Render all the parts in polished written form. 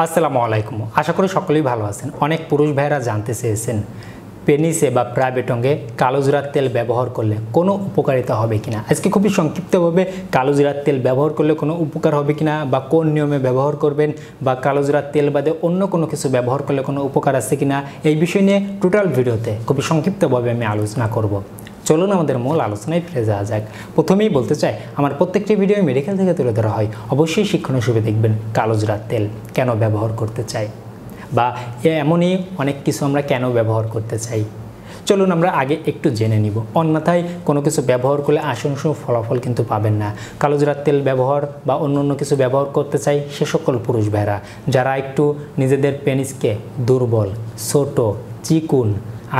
আসসালামু আলাইকুম। আশা করি সকলেই ভালো আছেন। অনেক পুরুষ ভাইরা জানতে চেয়েছেন পেনিসে বা প্রাইভেট অঙ্গে কালোজিরার তেল ব্যবহার করলে কোনো উপকারিতা হবে কিনা। আজকে খুবই সংক্ষিপ্তভাবে কালোজিরার তেল ব্যবহার করলে কোনো উপকার হবে কিনা বা কোন নিয়মে ব্যবহার করবেন বা কালোজিরার তেল বাদে অন্য কোনো কিছু ব্যবহার করলে কোনো উপকার আছে কিনা এই বিষয় নিয়ে টোটাল ভিডিওতে খুবই সংক্ষিপ্তভাবে আমি আলোচনা করব। চলুন আমাদের মূল আলোচনায় ফিরে যাওয়া যাক। প্রথমেই বলতে চাই, আমার প্রত্যেকটি ভিডিও মেডিকেল থেকে তুলে ধরা হয়। অবশ্যই শিক্ষণীয় হিসেবে দেখবেন কালোজিরার তেল কেন ব্যবহার করতে চাই বা এমনই অনেক কিছু আমরা কেন ব্যবহার করতে চাই। চলুন আমরা আগে একটু জেনে নিব, অন্যথায় কোনো কিছু ব্যবহার করলে আশংসা ফলাফল কিন্তু পাবেন না। কালোজিরার তেল ব্যবহার বা অন্য কিছু ব্যবহার করতে চাই সে সকল পুরুষ ভাইরা যারা একটু নিজেদের পেনিসকে দুর্বল, ছোট, চিকুন,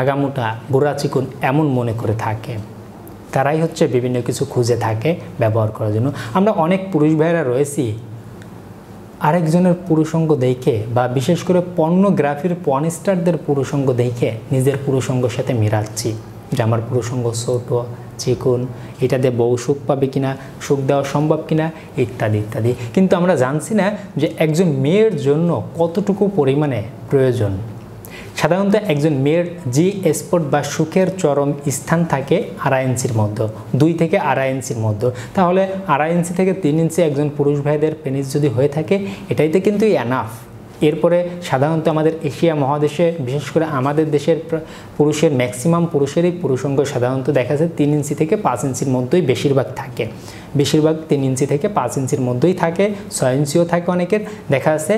আগামোটা, গোড়া চিকুন এমন মনে করে থাকে, তারাই হচ্ছে বিভিন্ন কিছু খুঁজে থাকে ব্যবহার করার জন্য। আমরা অনেক পুরুষ ভাইরা রয়েছি আরেকজনের পুরুষঙ্গ দেখে বা বিশেষ করে পর্নোগ্রাফির পর্নস্টারদের পুরুষঙ্গ দেখে নিজের পুরুষঙ্গের সাথে মিলাচ্ছি যে আমার পুরুষঙ্গ ছোট, চিকুন, এটা দিয়ে বউ সুখ পাবে কিনা, সুখ দেওয়া সম্ভব কিনা, ইত্যাদি ইত্যাদি। কিন্তু আমরা জানছি না যে একজন মেয়ের জন্য কতটুকু পরিমাণে প্রয়োজন। সাধারণত একজন মেয়ের জি স্পট বা সুখের চরম স্থান থাকে 2.5 ইঞ্চির মধ্যে, 2 থেকে 2.5 ইঞ্চির মধ্যে। তাহলে 2.5 ইঞ্চি থেকে 3 ইঞ্চি একজন পুরুষ ভাইদের পেনিস যদি হয়ে থাকে এটাইতে কিন্তু এনাফ। এরপরে সাধারণত আমাদের এশিয়া মহাদেশে বিশেষ করে আমাদের দেশের পুরুষের ম্যাক্সিমাম পুরুষেরই পুরুষঙ্গ সাধারণত দেখা যায় 3 ইঞ্চি থেকে 5 ইঞ্চির মধ্যেই বেশিরভাগ থাকে। বেশিরভাগ 3 ইঞ্চি থেকে 5 ইঞ্চির মধ্যেই থাকে, 6 ইঞ্চিও থাকে অনেকের, দেখা যাচ্ছে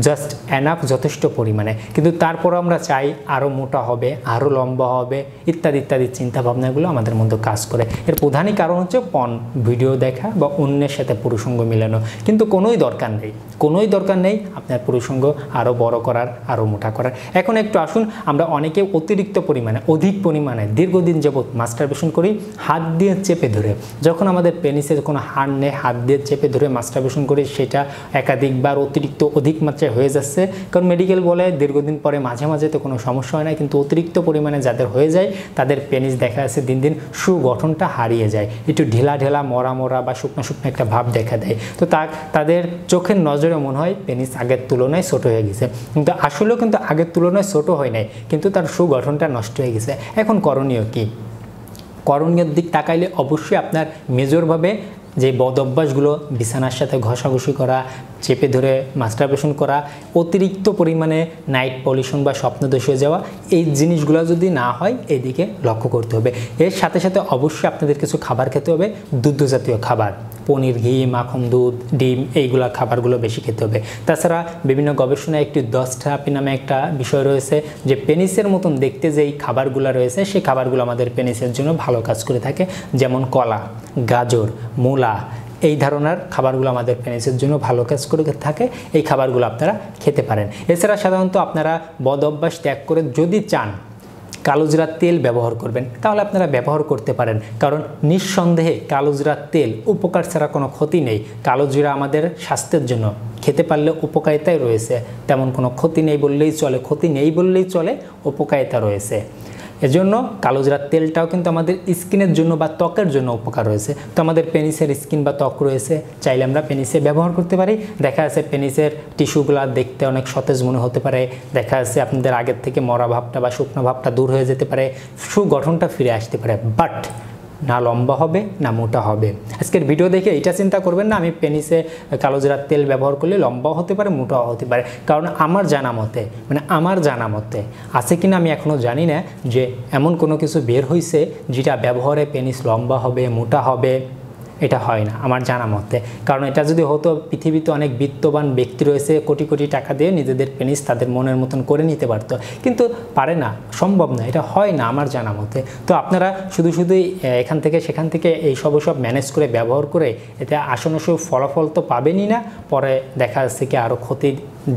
জাস্ট এনাফ, যথেষ্ট পরিমাণে। কিন্তু তারপর আমরা চাই আরও মোটা হবে, আরও লম্বা হবে, ইত্যাদি ইত্যাদি চিন্তাভাবনাগুলো আমাদের মধ্যে কাজ করে। এর প্রধানই কারণ হচ্ছে ভিডিও দেখা বা অন্যের সাথে পুরুষঙ্গ মিলানো। কিন্তু কোনোই দরকার নেই আপনার পুরুষঙ্গ আরও বড় করার, আরও মোটা করার। এখন একটু আসুন, আমরা অনেকে অতিরিক্ত পরিমাণে, অধিক পরিমাণে দীর্ঘদিন যাবৎ মাস্টারবেশন করি হাত দিয়ে চেপে ধরে। যখন আমাদের পেনিসে কোনো হাড় নেই, হাত দিয়ে চেপে ধরে মাস্টারবেশন করি, সেটা একাধিকবার অধিক মাত্রায় হয়ে যাচ্ছে। কারণ মেডিকেল বলে দীর্ঘদিন পরে মাঝে মাঝে তো কোনো সমস্যা হয় না, কিন্তু অতিরিক্ত পরিমাণে যাদের হয়ে যায় তাদের পেনিস দেখা যাচ্ছে দিন দিন সুগঠনটা হারিয়ে যায়, একটু ঢিলা ঢেলা, মরা মরা বা শুকনো শুকনো একটা ভাব দেখা দেয়। তো তাদের চোখের নজরে মনে হয় পেনিস আগের তুলনায় ছোট হয়ে গেছে, কিন্তু আসলেও কিন্তু আগের তুলনায় ছোট হয় নাই, কিন্তু তার সুগঠনটা নষ্ট হয়ে গেছে। এখন করণীয় কি? করণীয় দিক তাকাইলে অবশ্যই আপনার মেজরভাবে যে বদ অভ্যাসগুলো, বিছানার সাথে ঘষাঘষি করা, চেপে ধরে মাস্টারবেশন করা, অতিরিক্ত পরিমাণে নাইট পলিউশন বা স্বপ্নদোষ হয়ে যাওয়া, এই জিনিসগুলো যদি না হয় এদিকে লক্ষ্য করতে হবে। এর সাথে সাথে অবশ্যই আপনাদের কিছু খাবার খেতে হবে, দুগ্ধ জাতীয় খাবার, পনির, ঘি, মাখন, দুধ, ডিম, এইগুলা খাবারগুলো বেশি খেতে হবে। তাছাড়া বিভিন্ন গবেষণায় একটি 10 থেরাপি নামে একটা বিষয় রয়েছে যে পেনিসের মতন দেখতে যেই খাবারগুলো রয়েছে সেই খাবারগুলো আমাদের পেনিসের জন্য ভালো কাজ করে থাকে, যেমন কলা, গাজর, মূলা, এই ধরনের খাবারগুলো আমাদের পেনিসের জন্য ভালো কাজ করে থাকে। এই খাবারগুলো আপনারা খেতে পারেন। এছাড়া সাধারণত আপনারা বদ অভ্যাস ত্যাগ করে যদি চান কালোজিরার তেল ব্যবহার করবেন তাহলে আপনারা ব্যবহার করতে পারেন, কারণ নিঃসন্দেহে কালোজিরার তেল উপকার ছাড়া কোনো ক্ষতি নেই। কালোজিরা আমাদের স্বাস্থ্যের জন্য খেতে পারলে উপকারিতাই রয়েছে, তেমন কোনো ক্ষতি নেই বললেই চলে, উপকারিতা রয়েছে। এজন্য কালোজিরার তেলটাও কিন্তু আমাদের স্কিনের জন্য বা ত্বকের জন্য উপকার রয়েছে। তো আমাদের পেনিসের স্কিন বা ত্বক রয়েছে, চাইলে আমরা পেনিসে ব্যবহার করতে পারি। দেখা যাচ্ছে পেনিসের টিস্যুগুলো দেখতে অনেক সতেজ মনে হতে পারে, দেখা যাচ্ছে আপনাদের আগের থেকে মরা ভাবটা বা শুকনো ভাবটা দূর হয়ে যেতে পারে, সুগঠনটা ফিরে আসতে পারে, বাট না লম্বা হবে না মোটা হবে। আজকের ভিডিও দেখে এটা চিন্তা করবেন না আমি পেনিসে কালোজিরার তেল ব্যবহার করলে লম্বাও হতে পারে, মোটাও হতে পারে। কারণ আমার জানা মতে আছে কিনা আমি এখনও জানি না যে এমন কোনো কিছু বের হয়েছে যেটা ব্যবহারে পেনিস লম্বা হবে, মোটা হবে। এটা হয় না আমার জানা মতে। কারণ এটা যদি হতো, পৃথিবীতে অনেক বিত্তবান ব্যক্তি রয়েছে, কোটি কোটি টাকা দিয়ে নিজেদের পেনিস তাদের মনের মতন করে নিতে পারতো, কিন্তু পারে না, সম্ভব না, এটা হয় না আমার জানা মতে। তো আপনারা শুধুই এখান থেকে সেখান থেকে এই সব ম্যানেজ করে ব্যবহার করে এতে আসন্ন ফলাফল তো পাবেনই না, পরে দেখা যাচ্ছে কি আরও ক্ষতি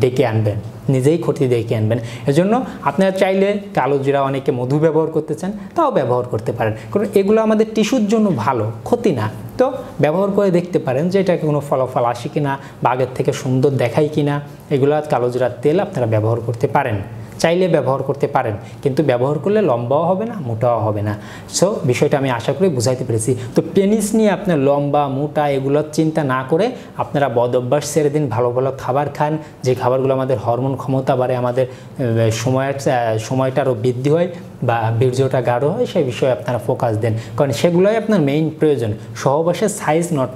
ডেকে আনবেন, নিজেই ক্ষতি ডেকে আনবেন। এজন্য আপনারা চাইলে কালোজিরা, অনেকে মধু ব্যবহার করতে চান তাও ব্যবহার করতে পারেন, কারণ এগুলো আমাদের টিস্যুর জন্য ভালো, ক্ষতি না। তো ব্যবহার করে দেখতে পারেন যে এটাকে কোনো ফলাফল আসে কিনা বা আগের থেকে সুন্দর দেখায় কিনা। এগুলো কালোজিরার তেল আপনারা ব্যবহার করতে পারেন। চাইলে ব্যবহার করতে পারেন, কিন্তু ব্যবহার করলে লম্বাও হবে না, মোটাও হবে না। সো বিষয়টা আমি আশা করি বুঝাইতে পেরেছি। তো পেনিস নিয়ে আপনার লম্বা মোটা এগুলোর চিন্তা না করে আপনারা বদ অভ্যাস ছেড়ে দিন, ভালো ভালো খাবার খান, যে খাবারগুলো আমাদের হরমোন ক্ষমতা বাড়ে, আমাদের সময়টা আরও বৃদ্ধি হয় বা বীর্যটা গাঢ় হয়, সেই বিষয়ে আপনারা ফোকাস দেন, কারণ সেগুলোই আপনার মেইন প্রয়োজন। সহবাসের সাইজ নট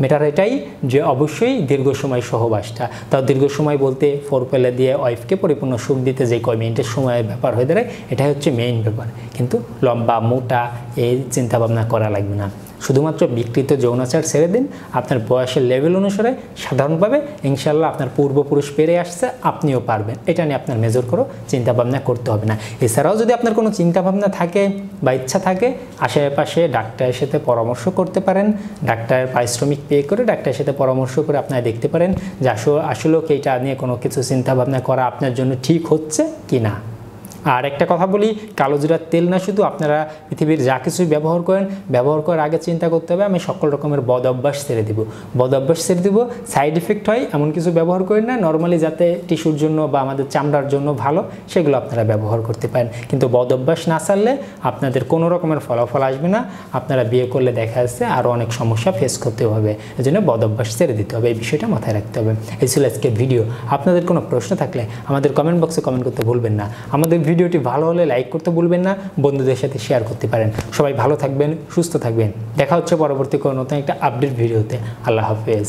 ম্যাটার এটাই যে অবশ্যই দীর্ঘ সময় সহবাসটা, তাও দীর্ঘ সময় বলতে ফোরপ্লে দিয়ে ওয়াইফকে পরিপূর্ণ সুখ দিতে যে কয় মিনিটের সময়ের ব্যাপার হয়ে দাঁড়ায়, এটাই হচ্ছে মেইন ব্যাপার। কিন্তু লম্বা মোটা এই চিন্তাভাবনা করা লাগবে না, শুধুমাত্র বিকৃত যৌনাচার ছেড়ে দিন। আপনার বয়সের লেভেল অনুসারে সাধারণভাবে ইনশাল্লাহ আপনার পূর্বপুরুষ পেরে আসছে, আপনিও পারবেন, এটা নিয়ে আপনার মেজর করো চিন্তাভাবনা করতে হবে না। এছাড়াও যদি আপনার কোনো চিন্তাভাবনা থাকে বা ইচ্ছা থাকে, আশেপাশে ডাক্তারের সাথে পরামর্শ করতে পারেন, ডাক্তারের পারিশ্রমিক পে করে ডাক্তারের সাথে পরামর্শ করে আপনারা দেখতে পারেন যে আসলেও কি এটা নিয়ে কোনো কিছু চিন্তাভাবনা করা আপনার জন্য ঠিক হচ্ছে কি না। আর একটা কথা বলি, কালোজিরার তেল না শুধু, আপনারা পৃথিবীর যা কিছুই ব্যবহার করেন, ব্যবহার করার আগে চিন্তা করতে হবে আমি সকল রকমের বদ অভ্যাস ছেড়ে দিব, সাইড ইফেক্ট হয় এমন কিছু ব্যবহার করেন না, নর্মালি যাতে টিস্যুর জন্য বা আমাদের চামড়ার জন্য ভালো সেগুলো আপনারা ব্যবহার করতে পারেন। কিন্তু বদ অভ্যাস না ছাড়লে আপনাদের কোনো রকমের ফলাফল আসবে না, আপনারা বিয়ে করলে দেখা যাচ্ছে আরও অনেক সমস্যা ফেস করতে হবে, এই জন্য বদ অভ্যাস ছেড়ে দিতে হবে, এই বিষয়টা মাথায় রাখতে হবে। এই ছিল আজকের ভিডিও। আপনাদের কোনো প্রশ্ন থাকলে আমাদের কমেন্ট বক্সে কমেন্ট করতে ভুলবেন না। আমাদের ভিডিওটি ভালো হলে লাইক করতে ভুলবেন না, বন্ধুদের সাথে শেয়ার করতে পারেন। সবাই ভালো থাকবেন, সুস্থ থাকবেন, দেখা হচ্ছে পরবর্তী কোনো নতুন একটা আপডেট ভিডিওতে। আল্লাহ হাফেজ।